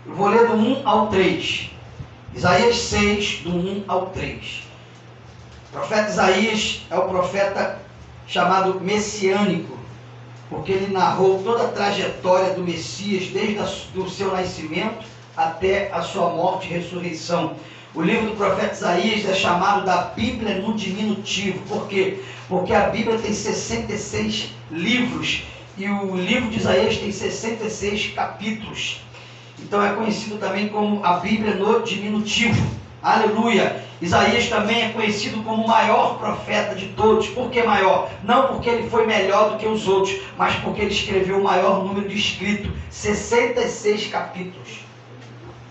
Eu vou ler do 1 ao 3. Isaías 6, do 1 ao 3. O profeta Isaías é o profeta chamado messiânico, porque ele narrou toda a trajetória do Messias, desde o seu nascimento até a sua morte e ressurreição. O livro do profeta Isaías é chamado da Bíblia no diminutivo. Por quê? Porque a Bíblia tem 66 livros e o livro de Isaías tem 66 capítulos. Então é conhecido também como a Bíblia no diminutivo. Aleluia! Isaías também é conhecido como o maior profeta de todos. Por que maior? Não porque ele foi melhor do que os outros, mas porque ele escreveu o maior número de escritos, 66 capítulos.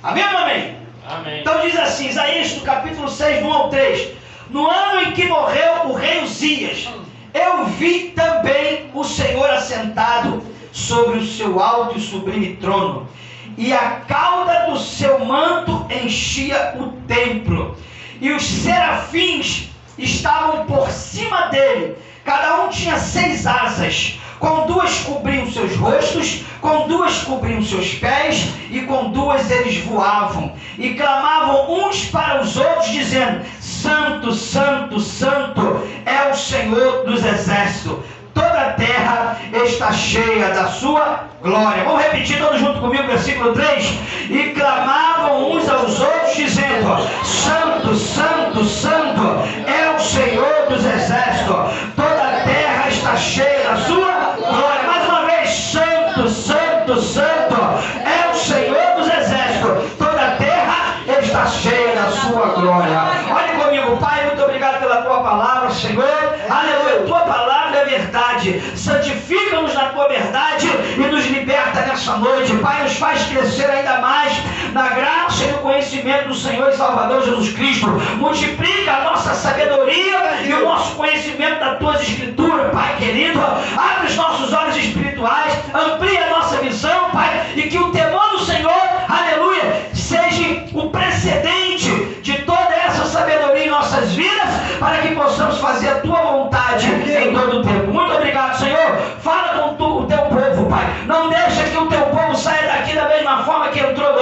Amém ou amém? Amém. Então diz assim, Isaías no capítulo 6, do 1 ao 3. No ano em que morreu o rei Uzias, eu vi também o Senhor assentado sobre o seu alto e sublime trono, e a cauda do seu manto enchia o templo, e os serafins estavam por cima dele. Cada um tinha 6 asas, com 2 cobriam seus rostos, com 2 cobriam seus pés, e com 2 eles voavam, e clamavam uns para os outros, dizendo: Santo, Santo, Santo é o Senhor dos exércitos, toda a terra está cheia da sua glória. Vamos repetir todos junto comigo, versículo 3. E clamavam uns aos outros, dizendo: Santo, Santo, Santo é o Senhor dos exércitos, toda a terra está cheia da sua glória. Mais uma vez: Santo, Santo, Santo é o Senhor dos exércitos, toda a terra está cheia da sua glória. Olha comigo, Pai, muito obrigado pela tua palavra, Senhor. Aleluia, tua palavra é verdade. Santifica-nos na tua verdade e nos liberta nessa noite. Pai, nos faz crescer ainda mais na graça e no conhecimento do Senhor e Salvador Jesus Cristo. Multiplica a nossa sabedoria e o nosso conhecimento das tuas escrituras, Pai querido. Abre os nossos olhos espirituais, amplia a nossa visão, Pai, e que o temor do Senhor, aleluia, seja o precedente de toda essa sabedoria em nossas vidas, para que possamos fazer a tua vontade em todo o tempo. Muito obrigado, Senhor. Fala com o teu povo, Pai. Não deixa que o teu povo saia daqui da mesma forma que entrou.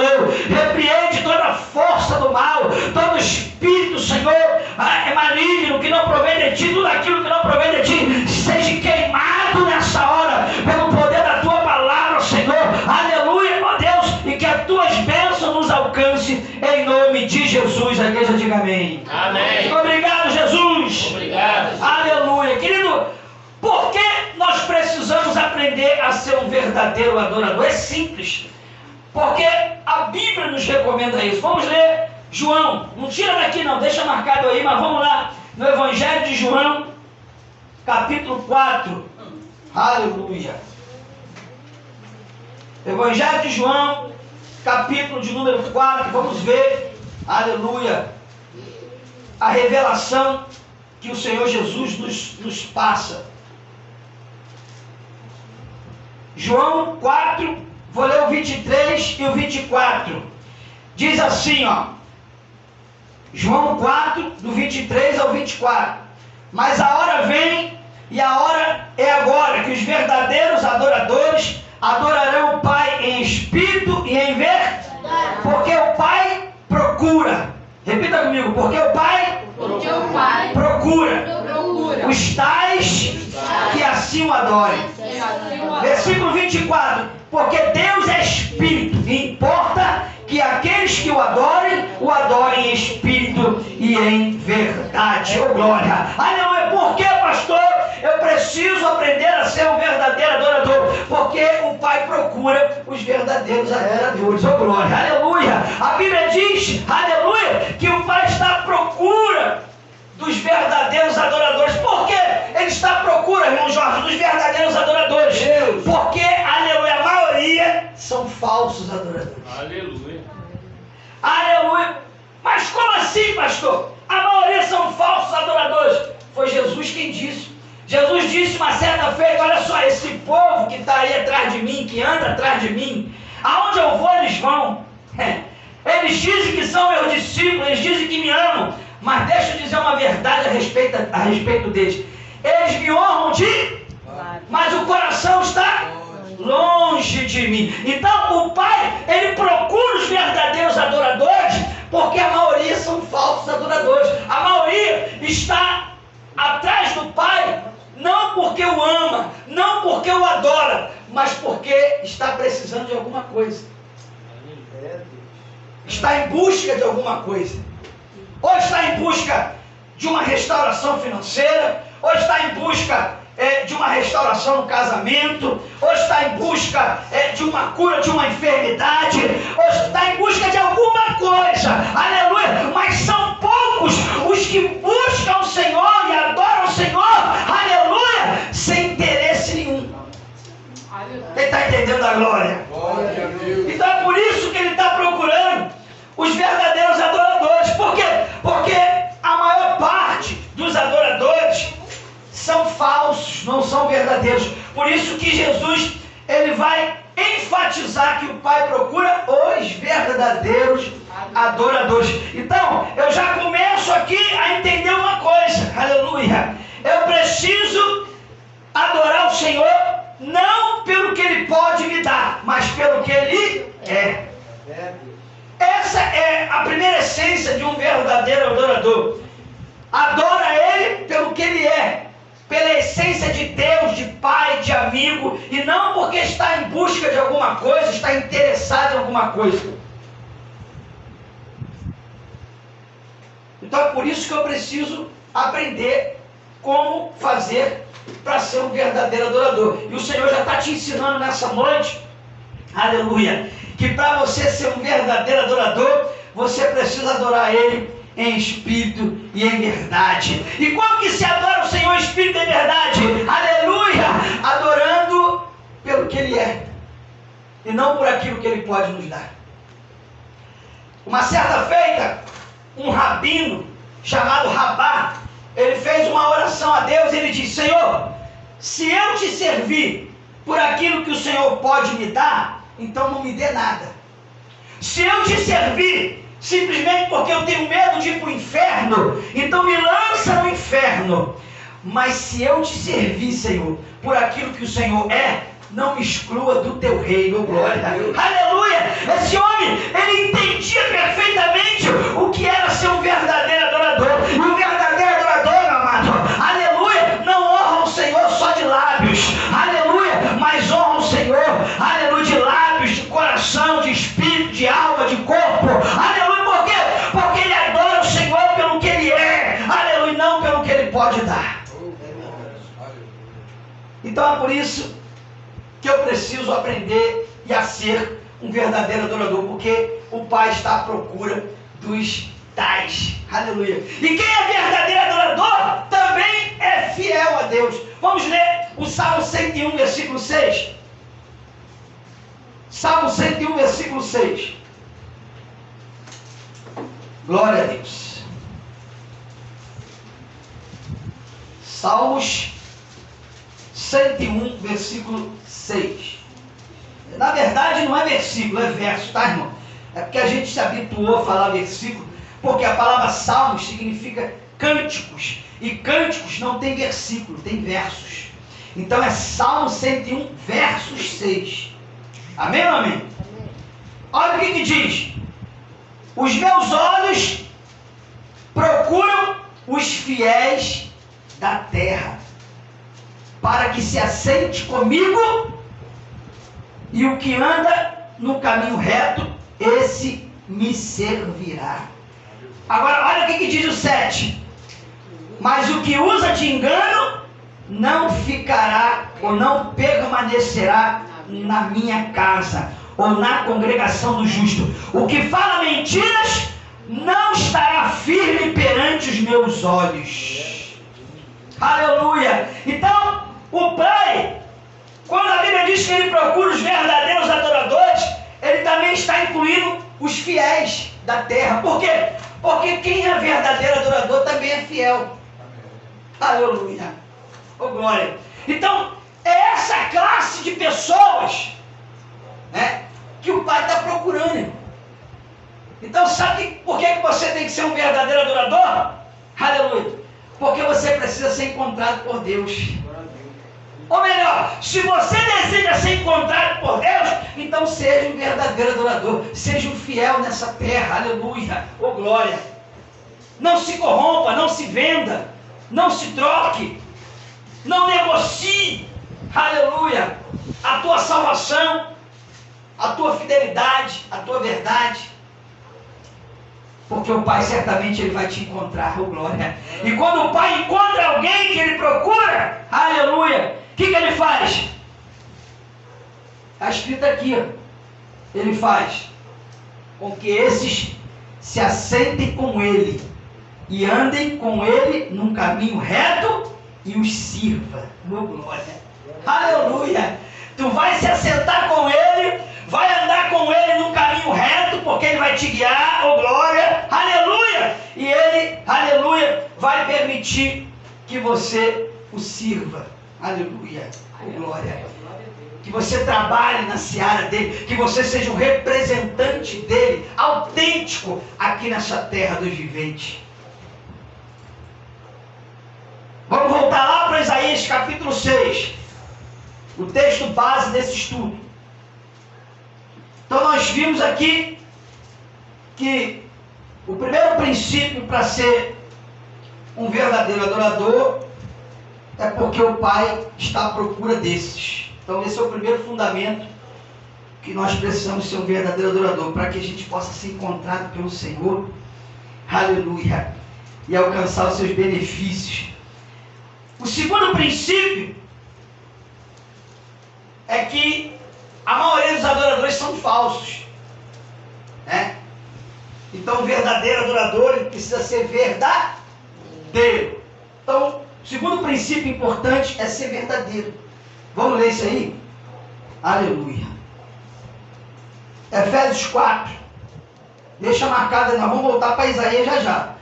Repreende toda a força do mal, todo espírito, Senhor, é maligno, que não provém de ti. Tudo aquilo que não provém de ti seja queimado nessa hora pelo poder da tua palavra, Senhor. Aleluia, ó Deus, e que as tuas bênçãos nos alcance em nome de Jesus. A igreja diga amém. Amém. Obrigado, Jesus. Obrigado. Aleluia. Querido, por que nós precisamos aprender a ser um verdadeiro adorador? É simples. Porque a Bíblia nos recomenda isso. Vamos ler João. Não tira daqui não, deixa marcado aí, mas vamos lá. No Evangelho de João, capítulo 4. Aleluia. Evangelho de João, capítulo de número 4. Vamos ver, aleluia, a revelação que o Senhor Jesus nos passa. João 4, vou ler o 23 e o 24. Diz assim, ó. João 4, do 23 ao 24. Mas a hora vem, e a hora é agora, que os verdadeiros adoradores adorarão o Pai em espírito e em verdade. Porque o Pai procura. Repita comigo. Porque o Pai procura os tais que assim o adorem. Versículo 24. Porque Deus é espírito, e importa que aqueles que o adorem em espírito e em verdade. Oh glória. Aleluia. Por que, pastor, eu preciso aprender a ser um verdadeiro adorador? Porque o Pai procura os verdadeiros adoradores. Oh glória. Aleluia. A Bíblia diz, aleluia, que o Pai está à procura dos verdadeiros adoradores. Por que ele está à procura, irmão Jorge, dos verdadeiros adoradores? Porque, aleluia, a maioria são falsos adoradores. Aleluia. Aleluia. Mas como assim, pastor? A maioria são falsos adoradores. Foi Jesus quem disse. Jesus disse uma certa feita: olha só, esse povo que está aí atrás de mim, que anda atrás de mim, aonde eu vou eles vão. Eles dizem que são meus discípulos, eles dizem que me amam, mas deixa eu dizer uma verdade a respeito deles. Eles me honram mas o coração está longe de mim. Então o Pai, ele procura os Está em busca de alguma coisa. Ou está em busca de uma restauração financeira, ou está em busca de uma restauração no casamento, ou está em busca de uma cura de uma enfermidade, ou está em busca de alguma coisa, aleluia, mas são poucos os que buscam o Senhor e adoram o Senhor, aleluia, sem interesse nenhum. Quem está entendendo a glória? Então é por isso que ele está procurando os verdadeiros adoradores. Por quê? Porque a maior parte dos adoradores são falsos, não são verdadeiros. Por isso que Jesus, ele vai enfatizar que o Pai procura os verdadeiros adoradores. Então, eu já começo aqui a entender uma coisa, aleluia. Eu preciso adorar o Senhor não pelo que Ele pode me dar, mas pelo que Ele é. Essa é a primeira essência de um verdadeiro adorador. Adora Ele pelo que Ele é, pela essência de Deus, de Pai, de amigo, e não porque está em busca de alguma coisa, está interessado em alguma coisa. Então é por isso que eu preciso aprender como fazer para ser um verdadeiro adorador. E o Senhor já está te ensinando nessa noite, aleluia, que para você ser um verdadeiro adorador, você precisa adorar Ele em espírito e em verdade. E como que se adora o Senhor em espírito e em verdade? Aleluia! Adorando pelo que Ele é, e não por aquilo que Ele pode nos dar. Uma certa feita, um rabino chamado Rabá, ele fez uma oração a Deus e ele disse: Senhor, se eu te servir por aquilo que o Senhor pode me dar, então não me dê nada. Se eu te servir simplesmente porque eu tenho medo de ir para o inferno, então me lança no inferno. Mas se eu te servir, Senhor, por aquilo que o Senhor é, não me exclua do teu reino, glória. Aleluia! Esse homem, ele entendia perfeitamente o que era ser um verdadeiro adorador. E um verdadeiro adorador, meu amado, aleluia, não honra o Senhor só de lábios, aleluia, mas honra o Senhor, aleluia, de lábios, de coração, de espírito, de alma, de corpo, aleluia. Por quê? Porque ele adora o Senhor pelo que Ele é, aleluia, não pelo que Ele pode dar. Então é por isso que eu preciso aprender e a ser um verdadeiro adorador, porque o Pai está à procura dos tais, aleluia. E quem é verdadeiro adorador também é fiel a Deus. Vamos ler o Salmo 101, versículo 6. Salmo 101, versículo 6. Glória a Deus. Salmos 101, versículo 6. Na verdade não é versículo, é verso, tá, irmão? É porque a gente se habituou a falar versículo, porque a palavra salmos significa cânticos, e cânticos não tem versículo, tem versos. Então é Salmo 101, versos 6. Amém ou amém? Olha o que diz: os meus olhos procuram os fiéis da terra, para que se assente comigo, e o que anda no caminho reto, esse me servirá. Agora, olha o que diz o 7. Mas o que usa de engano, não ficará, ou não permanecerá na minha casa, ou na congregação do justo. O que fala mentiras, não estará firme perante os meus olhos. Aleluia! Então, o Pai, quando a Bíblia diz que Ele procura os verdadeiros adoradores, Ele também está incluindo os fiéis da terra. Por quê? Porque quem é verdadeiro adorador também é fiel. Aleluia! Oh, glória! Então, é essa classe de pessoas, né, que o Pai está procurando, irmão. Então, sabe por que você tem que ser um verdadeiro adorador? Aleluia! Porque você precisa ser encontrado por Deus. Ou melhor, se você deseja ser encontrado por Deus, então seja um verdadeiro adorador, seja um fiel nessa terra, aleluia, oh glória. Não se corrompa, não se venda, não se troque, não negocie, aleluia, a tua salvação, a tua fidelidade, a tua verdade. Porque o Pai certamente ele vai te encontrar, oh glória. E quando o Pai encontra alguém que ele procura, aleluia, o que ele faz? Está escrito aqui, ó. Ele faz com que esses se assentem com ele e andem com ele num caminho reto e os sirva, oh glória. Aleluia. Tu vai se assentar com ele, vai andar com ele num caminho reto, porque ele vai te guiar, oh glória, aleluia, e ele, aleluia, vai permitir que você o sirva, aleluia, oh glória, que você trabalhe na seara dele, que você seja um representante dele, autêntico, aqui nessa terra dos viventes. Vamos voltar lá para Isaías capítulo 6, o texto base desse estudo. Então nós vimos aqui que o primeiro princípio para ser um verdadeiro adorador é porque o Pai está à procura desses. Então esse é o primeiro fundamento que nós precisamos ser um verdadeiro adorador, para que a gente possa ser encontrado pelo Senhor, aleluia, e alcançar os seus benefícios. O segundo princípio é que a maioria dos adoradores são falsos, né? Então o verdadeiro adorador ele precisa ser verdadeiro. Então o segundo princípio importante é ser verdadeiro. Vamos ler isso aí? Aleluia. Efésios 4. Deixa marcado, nós vamos voltar para Isaías já,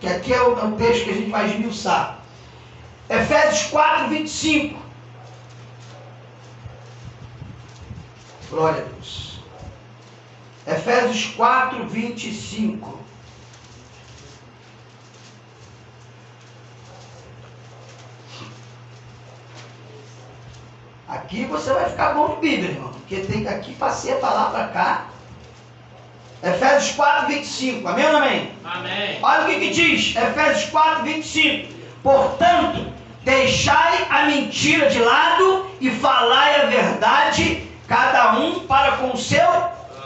que aqui é o texto que a gente vai esmiuçar. Efésios 4, 25. Glória a Deus. Efésios 4, 25. Aqui você vai ficar bom de Bíblia, irmão. Porque tem que aqui passear para lá, para cá. Efésios 4, 25. Amém ou não amém? Amém. Olha o que diz. Efésios 4, 25. Portanto, deixai a mentira de lado e falai a verdade, cada um para com o seu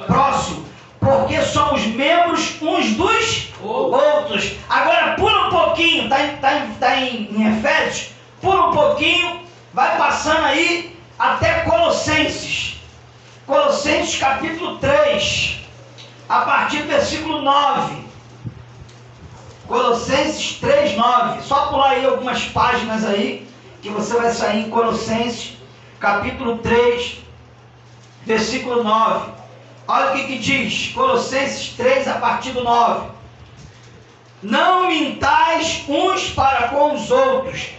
próximo, porque somos membros uns dos outros. Agora pula um pouquinho, está em Efésios, pula um pouquinho, vai passando aí até Colossenses. Colossenses capítulo 3, a partir do versículo 9. Colossenses 3, 9. Só pular aí algumas páginas aí, que você vai sair em Colossenses capítulo 3, versículo 9. Olha o que diz, Colossenses 3, a partir do 9. Não mintais uns para com os outros,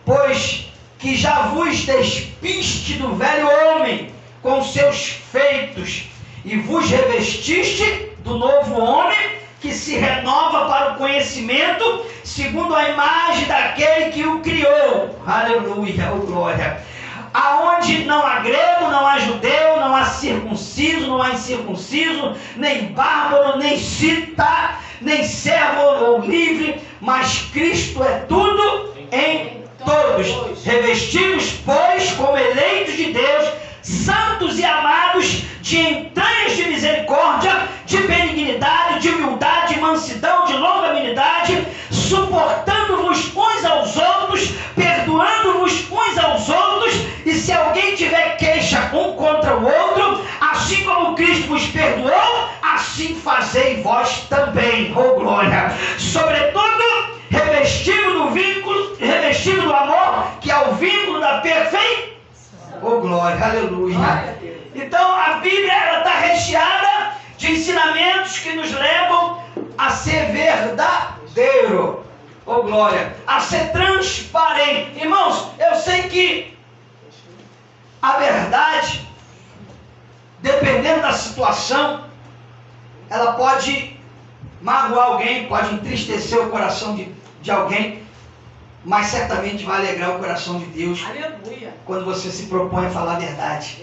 pois que já vos despiste do velho homem com seus feitos, e vos revestiste do novo homem, que se renova para o conhecimento, segundo a imagem daquele que o criou. Aleluia, oh glória. Aonde não há grego, não há judeu, não há circunciso, não há incircunciso, nem bárbaro, nem cita, nem servo ou livre, mas Cristo é tudo em todos. Revestidos, pois, como eleitos de Deus, santos e amados, de entranhas de misericórdia, de benignidade, de humildade, de mansidão, de longanimidade, suportando-vos uns aos outros, perdoando-vos uns aos outros, e se alguém tiver queixa um contra o outro, assim como Cristo vos perdoou, assim fazei vós também, oh glória. Sobretudo, revestido do vínculo, revestido do amor, que é o vínculo da perfeição. Oh glória, aleluia. Então a Bíblia está recheada de ensinamentos que nos levam a ser verdadeiro. Oh glória, a ser transparente. Irmãos, eu sei que a verdade, dependendo da situação, ela pode magoar alguém, pode entristecer o coração de alguém, mas certamente vai alegrar o coração de Deus. Aleluia. Quando você se propõe a falar a verdade.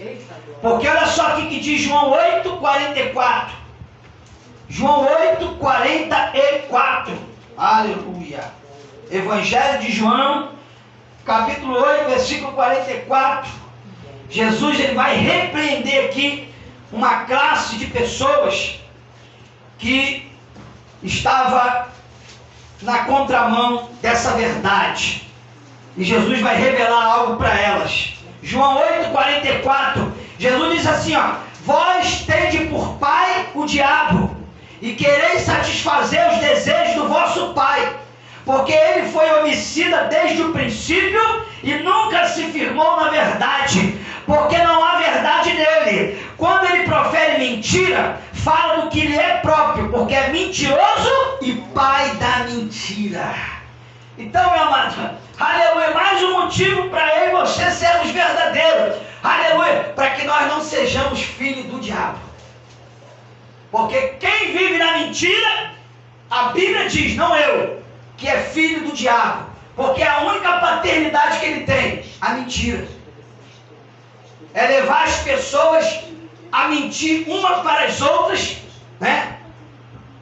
Porque olha só o que diz João 8, 44. João 8, 44. Aleluia. Evangelho de João, capítulo 8, versículo 44. Jesus ele vai repreender aqui uma classe de pessoas que estava na contramão dessa verdade. E Jesus vai revelar algo para elas. João 8,44, Jesus diz assim, ó: vós tende por pai o diabo, e quereis satisfazer os desejos do vosso pai, porque ele foi homicida desde o princípio e nunca se firmou na verdade, porque não há verdade nele. Quando ele profere mentira, fala do que lhe é próprio, porque é mentiroso e pai da mentira. Então, meu amado, aleluia, mais um motivo para eu e você sermos verdadeiros, aleluia, para que nós não sejamos filhos do diabo. Porque quem vive na mentira, a Bíblia diz, não eu, que é filho do diabo, porque é a única paternidade que ele tem, a mentira. É levar as pessoas a mentir umas para as outras, né?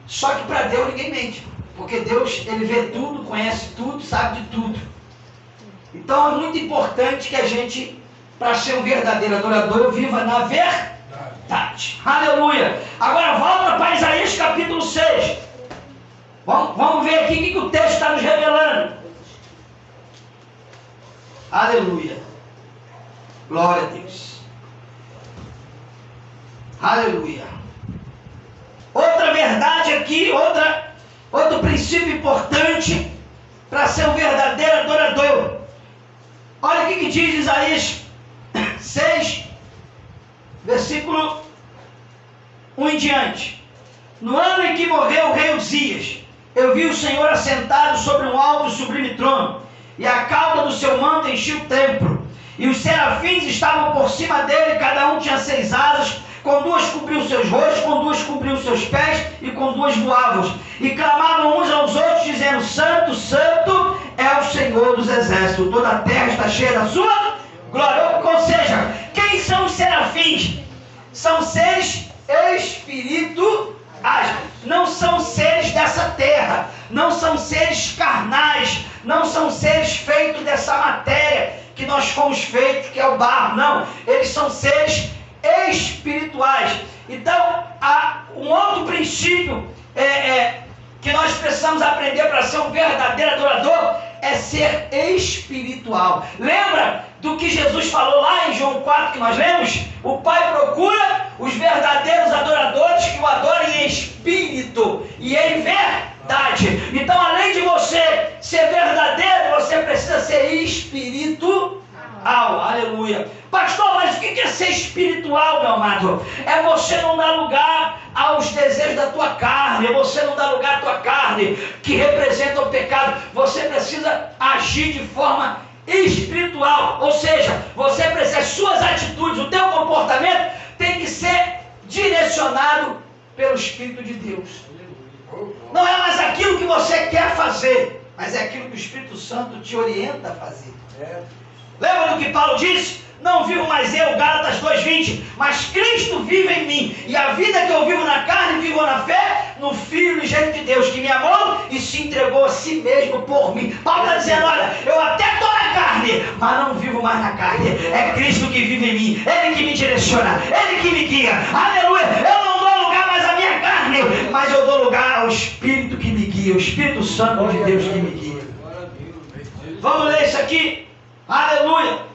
Só que para Deus ninguém mente, porque Deus, ele vê tudo, conhece tudo, sabe de tudo. Então é muito importante que a gente, para ser um verdadeiro adorador, viva na verdade. Aleluia. Agora volta para Isaías capítulo 6. Vamos ver aqui o que o texto está nos revelando. Aleluia. Glória a Deus. Aleluia. Outra verdade aqui, outro princípio importante para ser um verdadeiro adorador. Olha o que diz Isaías 6, versículo 1 em diante. No ano em que morreu o rei Uzias, eu vi o Senhor assentado sobre um alto e sublime trono, e a cauda do seu manto enchia o templo, e os serafins estavam por cima dele, cada um tinha 6 asas, com 2 cobriu os seus rostos, com 2 cobriu os seus pés, e com 2 voavam, e clamavam uns aos outros, dizendo: Santo, Santo é o Senhor dos exércitos, toda a terra está cheia da sua glória. Ou seja, quem são os serafins? São seres espirituais, não são seres dessa terra, não são seres carnais, não são seres feitos dessa matéria que nós fomos feitos, que é o barro, não, eles são seres espirituais. Então, há um outro princípio que nós precisamos aprender para ser um verdadeiro adorador, é ser espiritual. Lembra do que Jesus falou lá em João 4 que nós lemos? O Pai procura os verdadeiros adoradores que o adorem em espírito e em verdade. Então, além de você ser verdadeiro, você precisa ser espiritual. Aleluia. Pastor, mas o que é ser espiritual, meu amado? É você não dar lugar aos desejos da tua carne, é você não dar lugar à tua carne, que representa o pecado. Você precisa agir de forma espiritual, ou seja, você precisa, as suas atitudes, o teu comportamento tem que ser direcionado pelo Espírito de Deus. Não é mais aquilo que você quer fazer, mas é aquilo que o Espírito Santo te orienta a fazer. Lembra do que Paulo disse? Não vivo mais eu, Gálatas 2,20, mas Cristo vive em mim, e a vida que eu vivo na carne, vivo na fé, no Filho unigênito de Deus, que me amou e se entregou a si mesmo por mim. Paulo está dizendo, olha, eu até estou na carne, mas não vivo mais na carne, é Cristo que vive em mim, Ele que me direciona, Ele que me guia, aleluia. Eu não dou lugar mais à minha carne, mas eu dou lugar ao Espírito que me guia, o Espírito Santo de Deus que me guia. Vamos ler isso aqui, aleluia.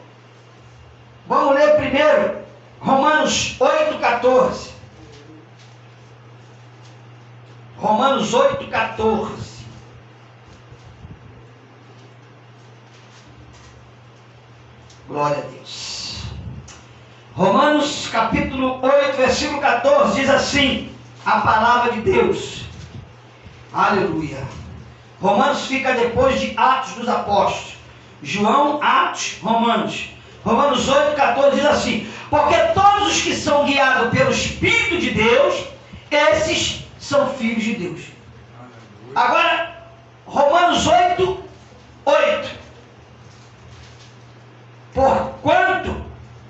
Vamos ler primeiro Romanos 8,14. Romanos 8,14. Glória a Deus. Romanos capítulo 8, versículo 14 diz assim, a palavra de Deus. Aleluia. Romanos fica depois de Atos dos Apóstolos. João, Atos, Romanos. Romanos 8,14 diz assim: porque todos os que são guiados pelo Espírito de Deus, esses são filhos de Deus. Agora, Romanos 8:8. Porquanto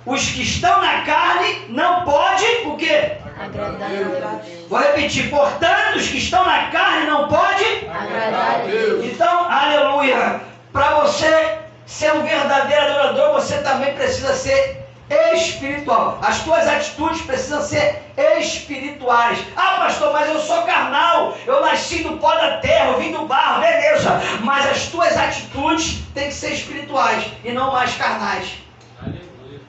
os que estão na carne não podem o quê? Agradar a Deus. Vou repetir, portanto os que estão na carne não podem Agradar a Deus. Então, aleluia, para você ser um verdadeiro adorador, você também precisa ser espiritual. As tuas atitudes precisam ser espirituais. Ah, pastor, mas eu sou carnal, eu nasci do pó da terra, eu vim do barro, beleza. Mas as tuas atitudes têm que ser espirituais e não mais carnais. Aleluia.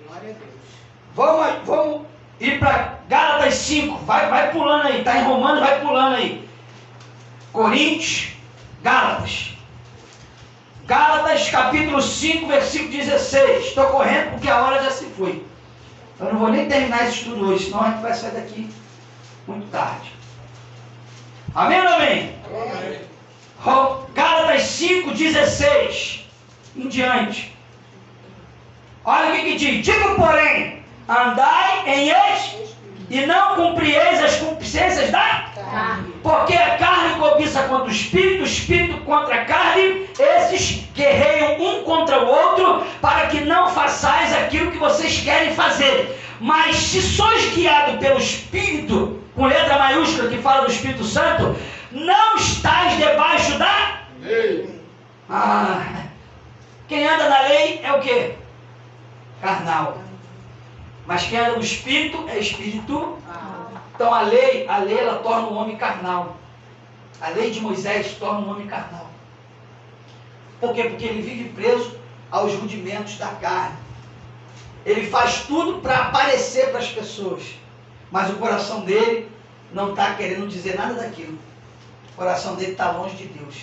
Glória a Deus. Vamos ir para Gálatas 5. Vai pulando aí, está em Romanos, vai pulando aí. Coríntios, Gálatas. Gálatas capítulo 5, versículo 16. Estou correndo porque a hora já se foi. Eu não vou nem terminar esse estudo hoje, senão a gente vai sair daqui muito tarde. Amém ou não amém? Amém. Gálatas 5, 16 em diante. Olha o que diz. Digo, porém, andai em eis e não cumprieis as concupiscências da Carne. Porque a carne cobiça contra o espírito contra a carne, esses guerreiam um contra o outro, para que não façais aquilo que vocês querem fazer. Mas se sois guiados pelo Espírito, com letra maiúscula que fala do Espírito Santo, não estáis debaixo da Lei. Quem anda na lei é o quê? Carnal. Mas quem anda no Espírito é espírito. Então a lei ela torna o homem carnal. A lei de Moisés torna o homem carnal. Por quê? Porque ele vive preso aos rudimentos da carne. Ele faz tudo para aparecer para as pessoas. Mas o coração dele não está querendo dizer nada daquilo. O coração dele está longe de Deus.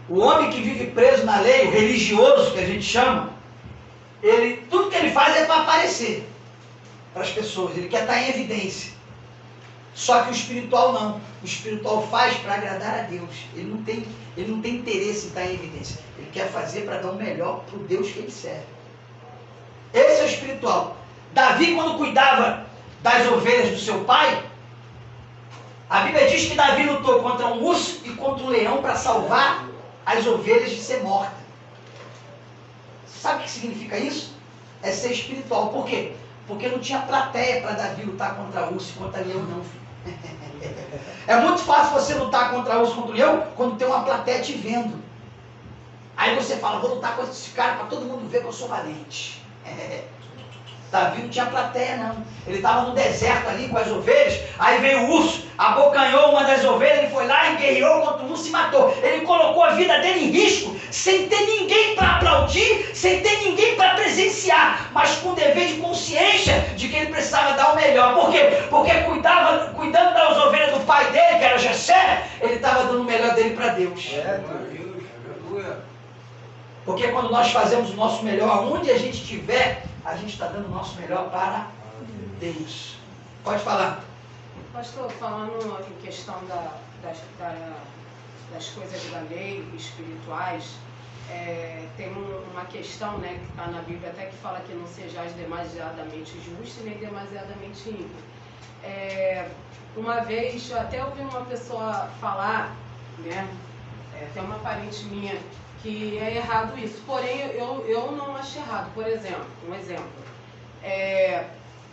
O homem que vive preso na lei, o religioso que a gente chama, tudo que ele faz é para aparecer para as pessoas, ele quer estar em evidência. Só que o espiritual não. O espiritual faz para agradar a Deus. Ele não tem interesse em estar em evidência. Ele quer fazer para dar o melhor para o Deus que ele serve. Esse é o espiritual. Davi, quando cuidava das ovelhas do seu pai, a Bíblia diz que Davi lutou contra um urso e contra um leão para salvar as ovelhas de ser morta. Sabe o que significa isso? É ser espiritual. Por quê? Porque não tinha plateia para Davi lutar contra urso e contra leão, não, filho. É muito fácil você lutar contra urso e contra leão quando tem uma plateia te vendo. Aí você fala, vou lutar contra esse cara para todo mundo ver que eu sou valente. Davi não tinha plateia, não. Ele estava no deserto ali com as ovelhas, aí veio o urso, abocanhou uma das ovelhas, ele foi lá e guerreou contra o urso e matou. Ele colocou a vida dele em risco, sem ter ninguém para aplaudir, sem ter ninguém para presenciar, mas com o dever de consciência de que ele precisava dar o melhor. Por quê? Porque cuidando das ovelhas do pai dele, que era Jessé, ele estava dando o melhor dele para Deus. Porque quando nós fazemos o nosso melhor, onde a gente estiver, a gente está dando o nosso melhor para Deus. Pode falar. Pastor, falando em questão das coisas da lei espirituais, tem uma questão, né, que está na Bíblia até que fala que não sejais demasiadamente justo e nem demasiadamente ímpio. Uma vez eu até ouvi uma pessoa falar, né, tem uma parente minha, que é errado isso, porém eu não acho errado. Por exemplo, um exemplo,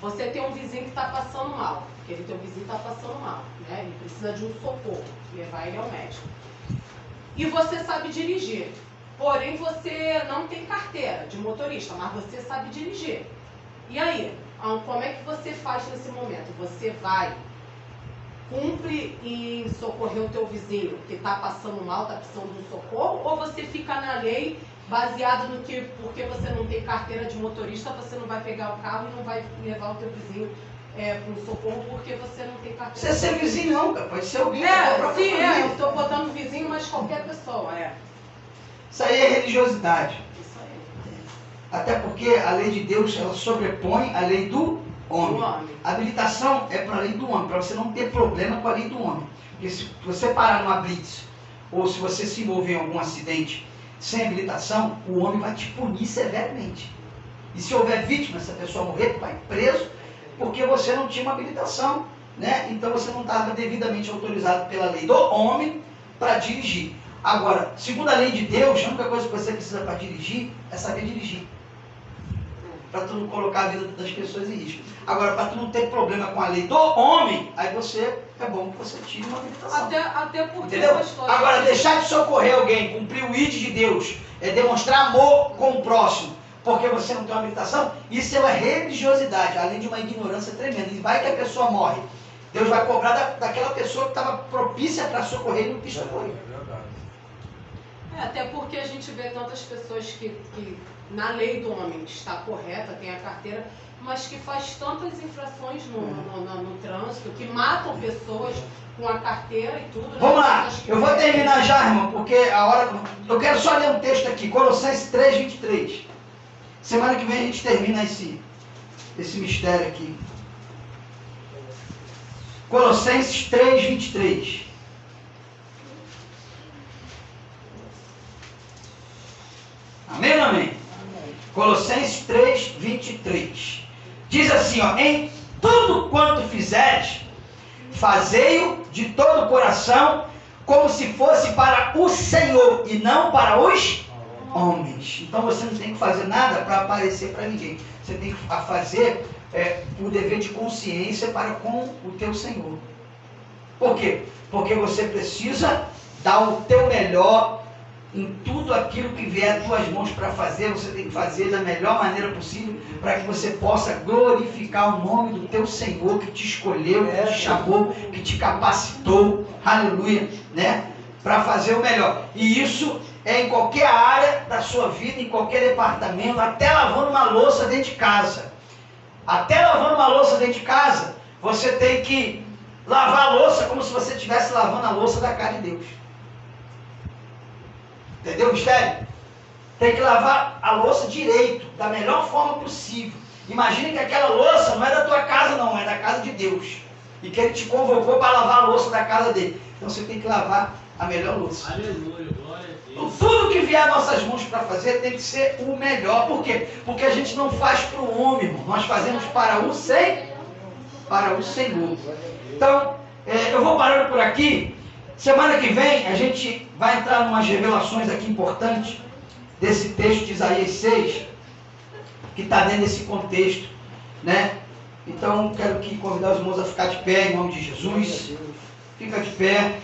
você tem um vizinho que está passando mal, aquele teu vizinho está passando mal, né? Ele precisa de um socorro, levar ele ao médico, e você sabe dirigir, porém você não tem carteira de motorista, mas você sabe dirigir. E aí, como é que você faz nesse momento? Você vai, cumpre e socorrer o teu vizinho que está passando mal, está precisando de um socorro, ou você fica na lei baseado no que, porque você não tem carteira de motorista, você não vai pegar o carro e não vai levar o teu vizinho para um socorro porque você não tem carteira. Você ser vizinho não, cara, pode ser alguém. Sim, eu estou botando vizinho, mas qualquer pessoa, Isso aí é religiosidade. Isso aí. Até porque a lei de Deus, ela sobrepõe a lei do homem. A habilitação é para a lei do homem, para você não ter problema com a lei do homem. Porque se você parar numa blitz, ou se você se envolver em algum acidente sem habilitação, o homem vai te punir severamente. E se houver vítima, se a pessoa morrer, vai preso, porque você não tinha uma habilitação, né? Então você não estava devidamente autorizado pela lei do homem para dirigir. Agora, segundo a lei de Deus, a única coisa que você precisa para dirigir é saber dirigir. Para tu não colocar a vida das pessoas em risco. Agora, para tu não ter problema com a lei do homem, aí é bom que você tire uma habilitação. Até porque, entendeu? pastor, agora, deixar de socorrer alguém, cumprir o ID de Deus, é demonstrar amor com o próximo, porque você não tem uma habilitação. Isso é uma religiosidade, além de uma ignorância tremenda. E vai que a pessoa morre, Deus vai cobrar daquela pessoa que estava propícia para socorrer e não quis socorrer. Até porque a gente vê tantas pessoas que na lei do homem está correta, tem a carteira, mas que faz tantas infrações no trânsito, que matam pessoas com a carteira e tudo. Vamos lá, eu vou terminar já, irmão, porque a hora... Eu quero só ler um texto aqui, Colossenses 3, 23. Semana que vem a gente termina esse mistério aqui. Colossenses 3, 23. Amém ou não amém? Colossenses 3, 23. Diz assim, ó: em tudo quanto fizeres, fazei-o de todo o coração, como se fosse para o Senhor e não para os homens. Então você não tem que fazer nada para aparecer para ninguém. Você tem que fazer o dever de consciência para com o teu Senhor. Por quê? Porque você precisa dar o teu melhor em tudo aquilo que vier às tuas mãos para fazer. Você tem que fazer da melhor maneira possível para que você possa glorificar o nome do teu Senhor, que te escolheu, que te chamou, que te capacitou, aleluia, né? Para fazer o melhor. E isso é em qualquer área da sua vida, em qualquer departamento, até lavando uma louça dentro de casa. Até lavando uma louça dentro de casa, você tem que lavar a louça como se você estivesse lavando a louça da casa de Deus. Entendeu o mistério? Tem que lavar a louça direito, da melhor forma possível. Imagine que aquela louça não é da tua casa não, é da casa de Deus. E que Ele te convocou para lavar a louça da casa dele. Então você tem que lavar a melhor louça. Aleluia, glória a Deus. Então, tudo que vier às nossas mãos para fazer tem que ser o melhor. Por quê? Porque a gente não faz para o homem, irmão. Nós fazemos para o Senhor. Então, eu vou parando por aqui. Semana que vem a gente vai entrar em umas revelações aqui importantes desse texto de Isaías 6, que está dentro desse contexto, né? Então quero convidar os irmãos a ficar de pé em nome de Jesus. Fica de pé.